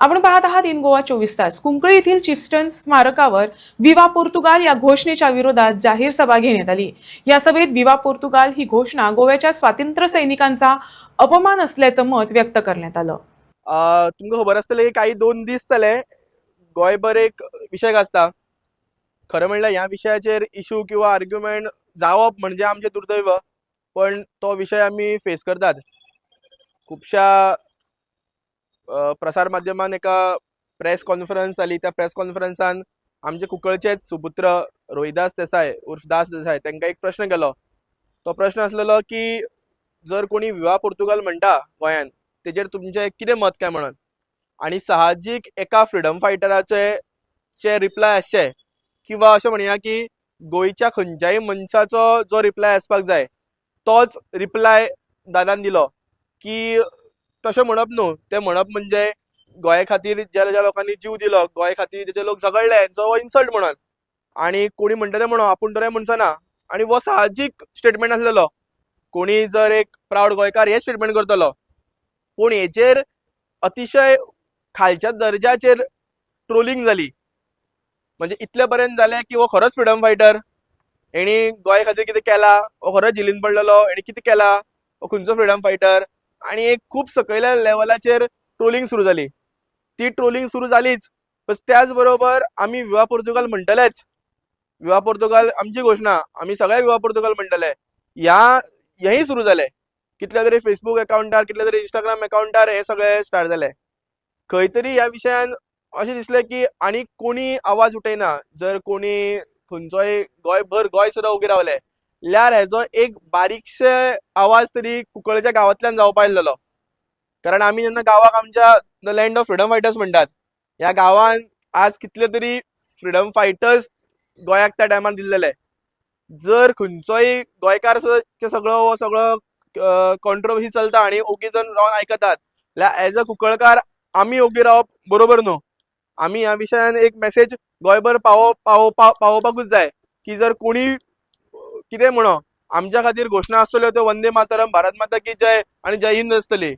आपण पाहत आहात इन गोवा 24 तास. कुंकळी येथील चिफस्टन स्मारकावर विवा पोर्तुगाल या घोषणेच्या विरोधात जाहीर सभा घेण्यात आली. या सभेत विवा पोर्तुगाल ही घोषणा गोव्याच्या स्वातंत्र्य सैनिकांचा अपमान असल्याचं मत व्यक्त करण्यात आलं. तुमकां खबर आसतलें की काही 2 दीस जाले गोंयभर एक विशय गाजता. खरें म्हणल्यार ह्या विशयाचेर इशू किंवा आर्ग्युमेंट जावप म्हणजे आमचें दुर्दैव, पण तो विशय आमी फेस करतात. खुबशा प्रसार माध्यमांत एका प्रेस कॉन्फरन्स जाली. त्या प्रेस कॉन्फरन्सान आमचे कुंकळचेच सुपुत्र रोहिदास देसाय उर्फ दास देसाय तांकां एक प्रश्न केलो. तो प्रश्न आसलेलो की जर कोणी विवा पोर्तुगाल म्हणटा गोंयान तेजेर तुमचें कितें मत काय म्हणून. आनी साहजीक एका फ्रिडम फायटराचे रिप्लाय आसचे किंवा अशें म्हणया की गोंयच्या खंयच्याय मनशाचो जो रिप्लाय आसपाक जाय तोच रिप्लाय दादान दिलो की तशें म्हणप न्हू. तें म्हणप म्हणजे गोंया खातीर ज्या ज्या लोकांनी जीव दिलो, गोंया खातीर जे लोक झगडले हांचो हो इन्सल्ट म्हणून. आनी कोणी म्हणटा तें म्हणो, आपूण तर मनशां ना. आनी हो साहजीक स्टेटमेंट आसलेलो. कोणी जर एक प्राऊड गोंयकार हे स्टेटमेंट करतलो, पूण हेचेर अतिशय खालच्या दर्जाचेर ट्रोलिंग जाली. म्हणजे इतले पर्यंत जालें की हो खरोच फ्रिडम फायटर, हेणी गोंया खातीर कितें केला, हो खरोच झिलीन पडलेलो, हेणी कितें केला, हो खंयचो फ्रिडम फायटर. आनी एक खूब सकयल्या लेवलाचेर ट्रोलिंग सुरू जाली. ती ट्रोलिंग सुरू जालीच, त्याच बरोबर आमी विवा पोर्तुगाल म्हणटलेच. विवा पोर्तुगाल आमची घोषणा, आमी सगळे विवा पोर्तुगाल म्हणटले. हेंय सुरू जालें. कितल्या तरी फेसबूक अकाउंटार, कितल्या तरी इंस्टाग्राम अकाउंटार हे सगळे स्टार्ट जाले. खंय तरी ह्या विशयान अशें दिसलें की आनी कोणी आवाज उठयना. जर कोणी खंयचोय गोंयभर गोंय सुद्दां उबी रावले जाल्यार हेजो एक बारीकशे आवाज तरी कुंकळच्या गांवांतल्यान जावपा आसलेलो. कारण आमी जेन्ना गांवाक आमच्या the land of freedom fighters म्हणटात, ह्या गांवांत आज कितले तरी फ्रिडम फायटर्स गोंयाक त्या टायमार दिल्लेले. जर खंयचोय गोंयकार सगळो कॉन्ट्रोवर्सी चलता आनी ओगी जण रावन आयकतात जाल्यार एज अ कुंकळकार आमी ओगी रावप बरोबर न्हू. आमी ह्या विशयान एक मेसेज गोंयभर पावोवपाकूच जाय की जर कोणी कितें म्हणो, आमच्या खातीर घोषणा आसतल्यो त्यो वंदे मातरम, भारत माता की जय आनी जय हिंद आसतली.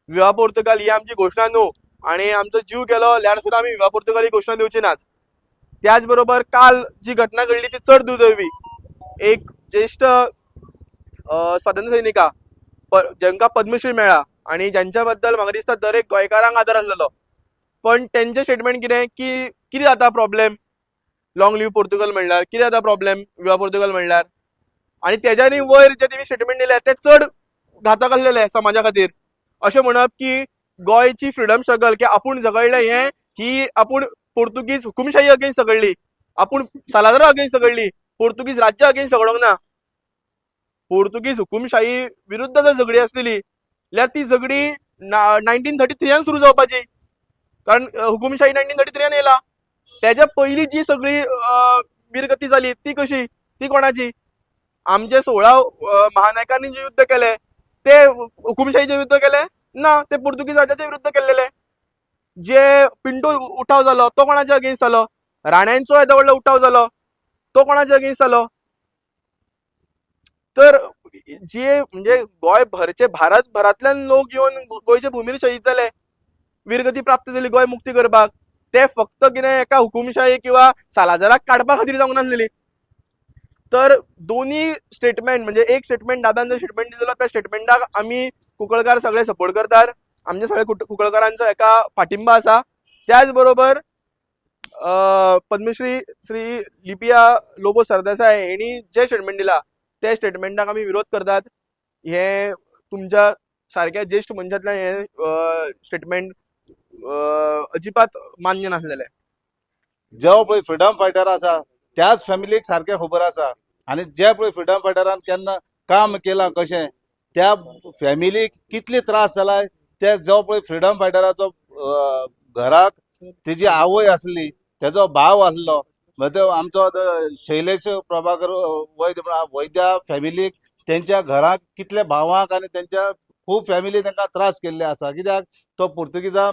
विवा पोर्तुगाल ही आमची घोषणा न्हू. आनी आमचो जीव गेलो जाल्यार सुद्दां आमी विवा पोर्तुगाल ही घोषणा दिवची नाच. त्याच बरोबर काल जी घटना घडली ती चड दुर्दैवी. एक ज्येष्ठ स्वातंत्र्य सैनिका जांकां पद्मश्री मेळ्ळा आनी ज्यांच्या बद्दल म्हाका दिसता दर एक गोंयकारांक आदर आसलेलो, पण तेंचें स्टेटमेंट कितें की कितें जाता प्रॉब्लेम लॉंग लिव्ह पोर्तुगाल म्हणल्यार, कितें जाता प्रॉब्लेम विवा पोर्तुगाल म्हणल्यार. आनी तेज्यानी वयर जे तेमी स्टेटमेंट दिले ते चड घातक आसलेले समाजा खातीर. अशें म्हणप की गोंयची फ्रिडम स्ट्रगल की आपूण झगडले ही आपूण पोर्तुगीज हुकुमशाही अगेन्स्ट झगडली, आपूण सालादरा अगेन्स्ट झगडली, पोर्तुगीज राज्य अगेन्स्ट झगडोंक ना. पोर्तुगीज हुकुमशाही विरुद्ध जर झगडी आसलेली जाल्यार ती झगडी 1933 सुरू जावपाची. कारण हुकुमशाही 1933 येयला. तेज्या पयलीं जी सगळी वीरगती जाली ती कशी, ती कोणाची? आमचे 16 महानायकांनी जे युद्ध केले ते हुकुमशाहीचे युद्ध केले ना, ते पोर्तुगीज राज्याच्या विरुद्ध केलेले. जे पिंटो उठाव जालो तो कोणाच्या अगेन्स्ट जालो? राण्यांचो येदो व्हडलो उठाव जालो तो कोणाच्या अगेन्स्ट जालो? तर जे म्हणजे गोंयभरचे भारतभरांतल्यान लोक येवन गोंयचे भुमीर शहीद जाले, वीरगती प्राप्त जाली गोंय मुक्ती करपाक. ते फक्त कितें एका हुकुमशाही किंवा सालाजाराक काडपा खातीर जावंक नासलेली. तर दोन्ही स्टेटमेंट म्हणजे एक स्टेटमेंट दादान जो स्टेटमेंट दिलेलो त्या स्टेटमेंटाक आमी कुंकळकार सगळे सपोर्ट करतात. आमच्या सगळ्या कुंकळकारांचो एका पाठिंबा आसा. त्याच बरोबर पद्मश्री श्री लिपिया लोबो सरदेसाय हेणी जे स्टेटमेंट दिला त्या स्टेटमेंटाक आमी विरोध करतात. हे तुमच्या सारक्या ज्येष्ठ मनशांतल्यान हे स्टेटमेंट अजिबात मान्य नासलेले. जो पळय फ्रिडम फायटर आसा त्याच फॅमिलीक सारकें खबर आसा. आनी जे पळय फ्रिडम फायटरान केन्ना काम केलां कशें, त्या फॅमिलीक कितले त्रास जाला ते जो पळय फ्रिडम फायटराचो घराक तेजी आवय आसली, तेजो भाव आसलो, आमचो शैलेश प्रभाकर वैद्या फॅमिलीक तेंच्या घराक कितले भावांक आनी तेंच्या खूब फॅमिली तांकां त्रास केल्ले आसा. कित्याक तो पुर्तुगीजां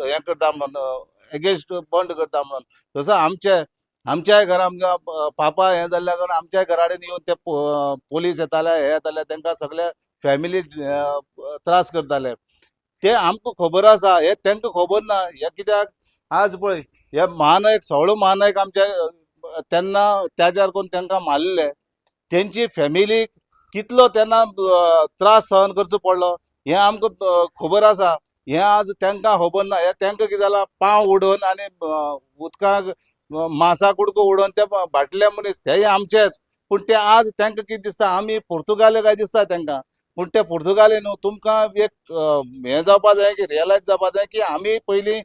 हें करता म्हणून एगेन्स्ट बंड करता म्हणून. तसो आमच्याय घरा आमच्या पापा हें जाल्ल्या कारणान आमच्याय घरा कडेन येवन ते पोलीस येताले हे येताले, तांकां सगळे फॅमिली त्रास करताले. ते आमकां खबर आसा, हे तांकां खबर ना. हे कित्याक आज पळय हे महानायक सगळो महानायक आमच्या तेन्ना त्याच्यार कोण तांकां मारलेले, तेंची फॅमिलीक कितलो तेन्ना त्रास सहन करचो पडलो हे आमकां खबर आसा. हे आज तांकां खबर ना. हे तांकां कितें जालां, पांव उडोवन आनी उदकाक मासा कुडको उडोवन ते भाटले मनीस तेय आमचेच. पूण ते आज तांकां कितें दिसता, आमी पुर्तुगाले काय दिसता तांकां. पूण ते पुर्तुगाली न्हू, तुमकां एक हें जावपा जाय की रियलायज जावपा जाय की आमी पयलीं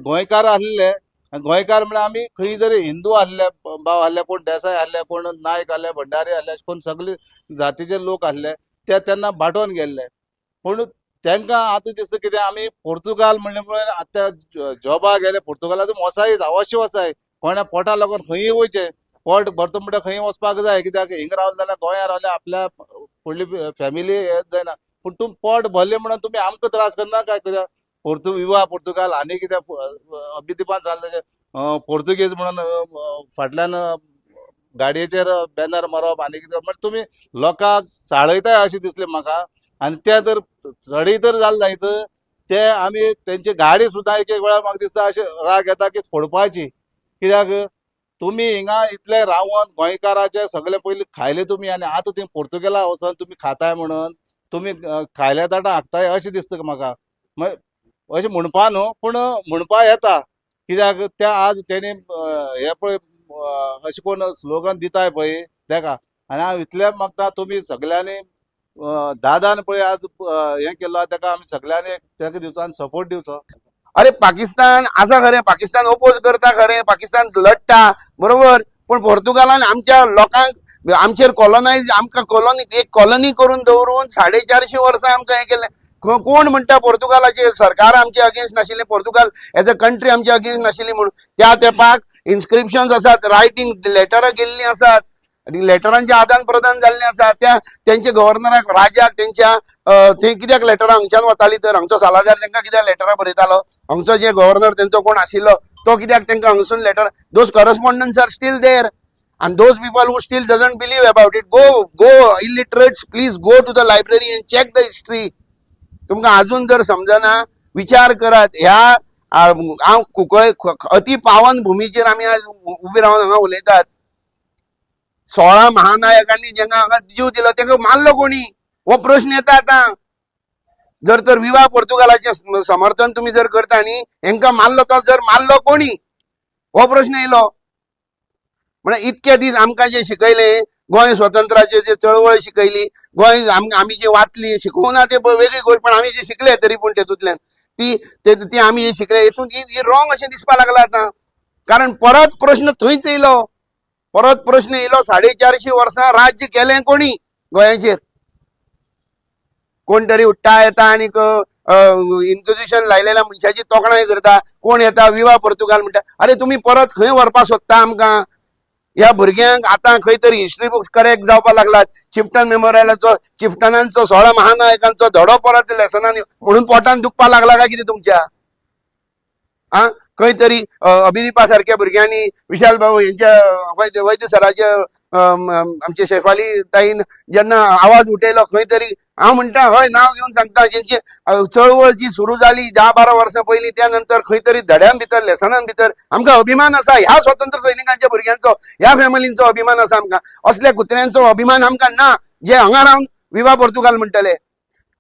गोंयकार आसलेले. गोंयकार म्हळ्यार आमी खंय जरी हिंदू आसले, भाव आसले, कोण देसाय आसले, कोण नायक आसले, भंडारी आसले, कोण सगळे जातीचे लोक आसले, ते तेन्ना भाटोन गेल्ले. पूण तांकां आतां दिसता कितें, आमी पुर्तुगाल म्हणले पळय आतां जॉबाक गेले पुर्तुगालाचो वसाय अवश्य वसाय, कोणा पोटा लागून खंयी वयचे. पोट भरता म्हणटा खंय वचपाक जाय, कित्याक हिंग रावले जाल्यार गोंयांत रावले आपल्या फुडली फॅमिली हेच जायना. पूण तुमी पोट भरले म्हणून तुमी आमकां त्रास करना काय? कित्याक विवा पुर्तुगाल आनी कित्याक अभिदिपान सांगले पोर्तुगीज म्हणून फाटल्यान गाडयेचेर बॅनर मारप आनी कितें म्हणजे तुमी लोकांक चाळयताय अशें दिसलें म्हाका. आनी ते जर चडय तर जालें जायत ते आमी तेंची गाडी सुद्दां एक एक वेळार म्हाका दिसता अशें राग येता की फोडपाची. कित्याक तुमी हिंगा इतले रावन गोंयकाराचे सगळे पयलीं खायले तुमी, आनी आतां थंय पोर्तुगेला वचोन तुमी खाताय म्हणून तुमी खायल्या ताटा हाकताय अशें दिसता म्हाका. अशें म्हणपा न्हू, पूण म्हणपा येता. कित्याक ते आज तेणी हे पळय अशें कोण स्लोगन दिताय पळय तेका. आनी हांव इतलें मागता तुमी सगळ्यांनी दादान पळय आज हें केल्लो तेका आमी सगळ्यांनी तेका दिवचो आनी सपोर्ट दिवचो. अरे पाकिस्तान आसा खरें, पाकिस्तान ओपोज करता खरें, पाकिस्तान लढटा बरोबर, पण पोर्तुगालान आमच्या लोकांक आमचेर कॉलनायज आमकां एक कॉलनी करून दवरून 450 वर्सां आमकां हें केलें. कोण म्हणटा पोर्तुगालाचे सरकार आमचे अगेन्स्ट नाशिल्ले, पोर्तुगाल एज अ कंट्री आमचे अगेन्स्ट नाशिल्ली म्हणून. त्या तेंपाक इन्स्क्रिप्शन्स आसात, रायटींग लेटरां गेल्लीं आसात, लेटरांचे आदान प्रदान जाल्लें आसा. तेंच्या गव्हर्नराक राजाक तेंच्या थंय कित्याक लेटरां हांगच्यान वतालीं, तर हांगचो सालाजार तेंकां कित्याक लेटरां बरयतालो, हांगचो जे गव्हर्नर तेंचो कोण आशिल्लो तो कित्याक तेंकां हांगसून letter, those correspondence are still there. And those people who still doesn't believe about it, go illiterates, please go to the library and check the history. तुमकां अजून जर समजना विचार करात. ह्या हांव कुंकळे अति पावन भुमीचेर आमी आज उबे रावन हांगा उलयतात. 16 महानायकांनी जेन्ना हांगा जीव दिलो तेंकां मारलो कोणी, हो प्रश्न येता आतां. जर तर विवा पोर्तुगालाचें समर्थन तुमी जर करता न्ही, हेंकां मारलो तो जर मारलो कोणी, हो प्रश्न येयलो. म्हणजे इतके दीस आमकां जे शिकयलें, गोंय स्वतंत्राचे जे चळवळ शिकयली, गोंय आमी जे वाचली, शिकोवना ते वेगळी गोष्ट, पण आमी जे शिकले तरी पूण तेतूंतल्यान ती आमी जे शिकले हितून ही रॉंग अशें दिसपा लागला आतां. कारण परत प्रश्न थंयच येयलो, परत प्रश्न येयलो 450 वर्सां राज्य केलें कोणी गोंयाचेर. कोण तरी उठ्ठा येता आणि इन्क्विजिशन लायलेल्या मनशाची तोखणाय करता. कोण येता विवा पोर्तुगाल म्हणटा. अरे तुम्ही परत खंय व्हरपा सोदता आमकां? ह्या भुरग्यांक आतां खंय तरी हिस्ट्री बुक्स करेक्ट जावपा लागलात. चिफ्टन मेमोरियलाचो, चिफ्टनांचो 16 महानायकांचो धडो परत लेसनांनी म्हणून पोटान दुखपा लागला काय कितें तुमच्या? खंय तरी अभिदीपा सारख्या भुरग्यांनी, विशाल भाऊ यांच्या वैद्य सराचे आमचे शेफाली ताईन जेन्ना आवाज उठयलो खंय तरी, हांव म्हणटा हय नांव घेवन सांगता, जेंची चळवळ जी सुरू जाली 10-12 वर्सां पयलीं, त्या नंतर खंय तरी धड्यां भितर लेसनां भितर आमकां अभिमान आसा. ह्या स्वतंत्र सैनिकांच्या भुरग्यांचो, ह्या फॅमिलींचो अभिमान आसा आमकां. असल्या कुत्र्यांचो अभिमान आमकां ना जे हांगा रावन विवा पोर्तुगाल म्हणटले.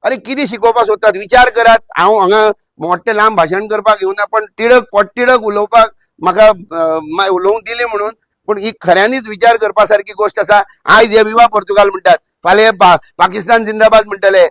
अरे कितें शिकोवपाक सोदतात विचार करात. हांव हांगा मोठे लांब भाशण करपाक येवना, पण पोटतिडक उलोवपाक म्हाका उलोवंक दिलें म्हणून. पूण ही खऱ्यांनीच विचार करपा सारकी गोष्ट आसा. आयज हे विवा पोर्तुगाल म्हणटात, फाल्यां पाकिस्तान जिंदाबाद म्हणटले,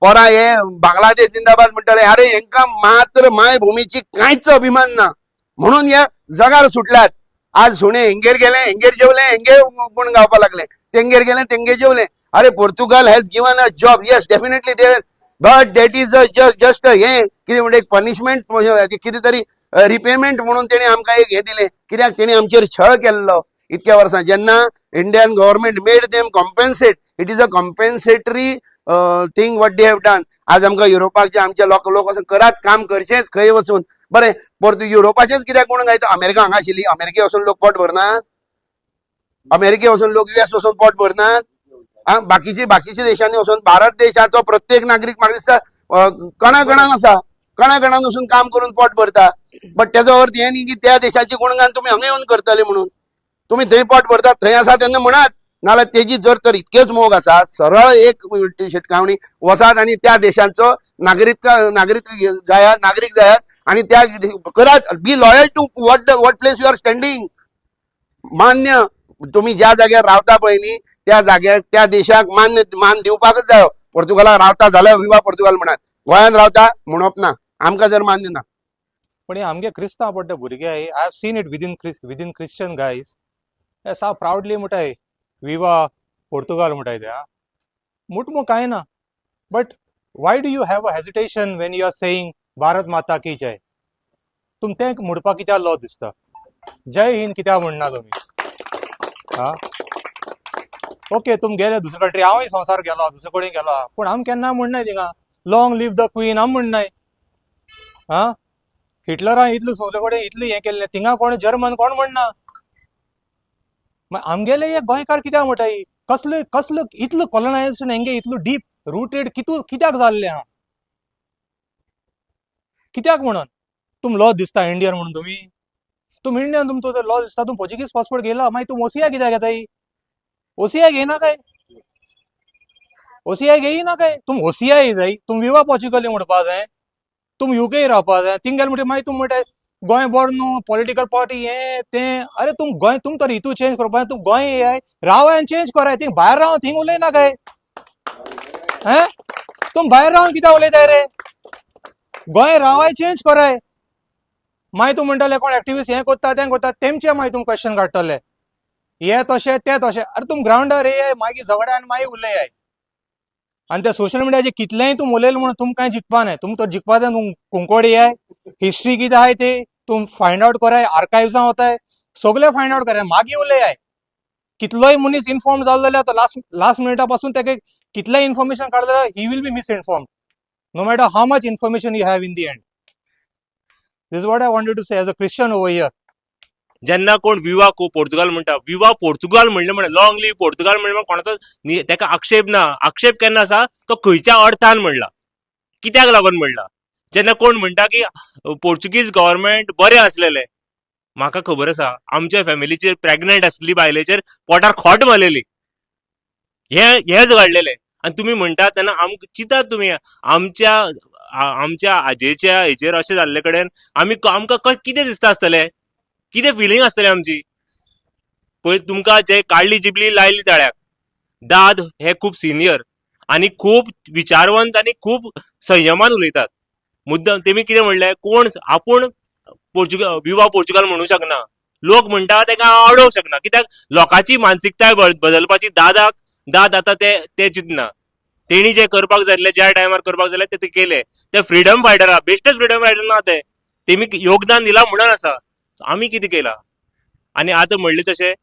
परां हे बांगलादेश जिंदाबाद म्हणटले. अरे हेंकां मात्र मायभुमीची कांयच अभिमान ना म्हणून हे जगार सुटल्यात. आज सुणे हेंगेर गेले, हेंगेर जेवले, हेंगेर गुण गावपा लागले, तेंगेर गेले, तेंगे जेवले. अरे Portugal has given a job, yes definitely there, but that is just हे कितें म्हणजे एक पनिशमेंट, कितें तरी रिपेमेंट म्हणून तेणी आमकां एक हे दिलें. कित्याक तेणी आमचेर छळ केल्लो इतक्या वर्सां. जेन्ना Indian government made them compensate, it is a compensatory thing what they have done. आज आमकां युरोपाचे आमचे लोक वचून करात, काम करचेंच खंय वचून. बरें युरोपाचेच कित्याक कोण गायता? अमेरिका हांगा आशिल्ली, अमेरिके वचून लोक पोट भरनात? अमेरिके वचून लोक US वचून पोट भरनात? बाकीचे देशांनी वचून भारत देशाचो प्रत्येक नागरीक म्हाका दिसता कणाकणान आसा, कणाकणान वचून काम करून पोट भरता. बट त्याचो अर्थ हे न्ही की त्या देशाची गुणगान तुम्ही हांगा येवन करतले म्हणून. तुम्ही थंय पोट भरतात, थंय आसा तेन्ना म्हणात, नाल्यार तेजी जर तर इतकेच मोग आसा, सरळ एक शिटकावणी वसात आनी त्या देशाचो नागरिक जायात आणि त्या करात. Be loyal to what place you are standing. मान्य तुम्ही ज्या जाग्यार रावता पळय न्ही त्या जाग्यार त्या देशाक मान दिवपाकच जायो. पोर्तुगालाक रावता जाल्यार विवा पोर्तुगाल म्हणत, गोंयांत रावता म्हणप ना, आमकां जर मान्य ना. पण हे आमगे क्रिस्तांव पडटा भुरगे I have seen it within Christian guys हे सा प्राउडली म्हणटाय विवा पोर्तुगाल म्हणटाय ते मुटमू कांय ना. But why do you have a hesitation when you are saying Bharat Mata की जय. तुम तें म्हणपाक कित्याक लॉ दिसता. जय हिंद कित्याक म्हणना तुमी. ओके तुम गेले दुसरे कंट्री, हांवूय संवसार गेलो दुसरे कडेन गेलो, पूण आमी केन्ना म्हणनाय थिंगा लॉंग लिव्ह द क्वीन आमी म्हणनाय. हिटलरान इतलें सगळे कडेन इतलें हें केल्लें, थिंगा कोण जर्मन कोण म्हणना. आमगेले हे गोंयकार कित्याक म्हणटाय कसलो इतलो कॉलनायझेशन हेंगे इतलो डीप रुटेड कित्याक जाल्लें कित्याक म्हणून. तुम लॉ दिसता इंडियन म्हणून तुम इंडियन तुमचो लॉ दिसता. तुम पोर्चुगीज पासपोर्ट घेयला मागीर तुम ओसीआय कित्याक घेताय. ओसीआय घेयना काय, ओसीआय घेयना काय. तुम ओसीआय जाय, तुम विवा पोर्चुगल म्हणपा जाय, तुम युके रावपा जाय. थिंग गेले मागीर तुम म्हणटाय गोंय बरो न्हू, पॉलिटिकल पार्टी हें तें. अरे तुम गोंय तुम तर हितू चेंज करपा, तुम गोंय येयाय रावाय चेंज कराय. थिंग भायर रावन थिंग उलयना काय. तुम भायर रावन कित्याक उलयताय रे. गोंय रावाय चेंज कराय. मागीर तूं म्हणटले कोण एक्टिविस्ट हें कोत्ता तें कोत्ता, तेमचे मागीर तुम क्वेश्चन काडटले हे तशें तें तशें. अरे तुम ग्राउंडार येयाय मागीर झगड्या आनी मागीर उलयाय. आनी त्या सोशल मिडियाचेर कितलेंय तुम उलयलें म्हणून तुम कांय जिखपा नाय. तुम तो जिखपा जाय तुम कुंकोड येयाय, हिस्ट्री कितें आहाय ते तुम फायंड आउट कराय, आर्कायव्जां वताय, सगळे फायंड आउट कराय, मागीर उलयाय. कितलोय मनीस इन्फॉर्म जालो जाल्यार लास्ट मिनिटा पासून तेका कितलेंय इन्फॉर्मेशन काडलें जाल्यार he will be misinformed no matter how much information you have in the end. This is what I wanted to say as a Christian over here. जेन्ना कोण विवा पोर्तुगाल म्हणटा, विवा पोर्तुगाल म्हणले म्हण लॉंग लिव्ह पोर्तुगाल म्हणले कोणाचो तेका आक्षेप ना. आक्षेप केन्ना आसा तो खंयच्या अर्थान म्हणला, कित्याक लागून म्हणला. जेन्ना कोण म्हणटा की पोर्चुगीज गव्हर्नमेंट बरें आसलेले, म्हाका खबर आसा आमच्या फॅमिलीचेर प्रेग्नंट आसलेली बायलेचेर पोटार खोट मारलेली, हेच घडलेले. आनी तुमी म्हणटा तेन्ना आमकां चिंतात तुमी आमच्या आजेच्या हेचेर अशें जाल्ले कडेन आमकां कितें दिसता आसतलें, कितें फिलींग आसतली आमची. पळय तुमकां जे काडली जिबली लायली ताळ्याक. दाद हे खूब सिनियर आनी खूब विचारवंत आनी खूब संयमान उलयतात. मुद्दम तेमी कितें म्हणलें, कोण आपूण विवा पोर्चुगाल म्हणूंक शकना, लोक म्हणटा तेका आवडोंक शकना. कित्याक लोकांची मानसिकताय बदलपाची दाद आतां ते चिंतना. तेणी जे करपाक जाय ज्या टायमार करपाक जाय ते केले. ते फ्रीडम फायटरा बेश्टेच फ्रीडम फायटर ना तेमी योगदान दिला म्हणून आसा. आमी कितें केलां. आनी आतां म्हणलें तशें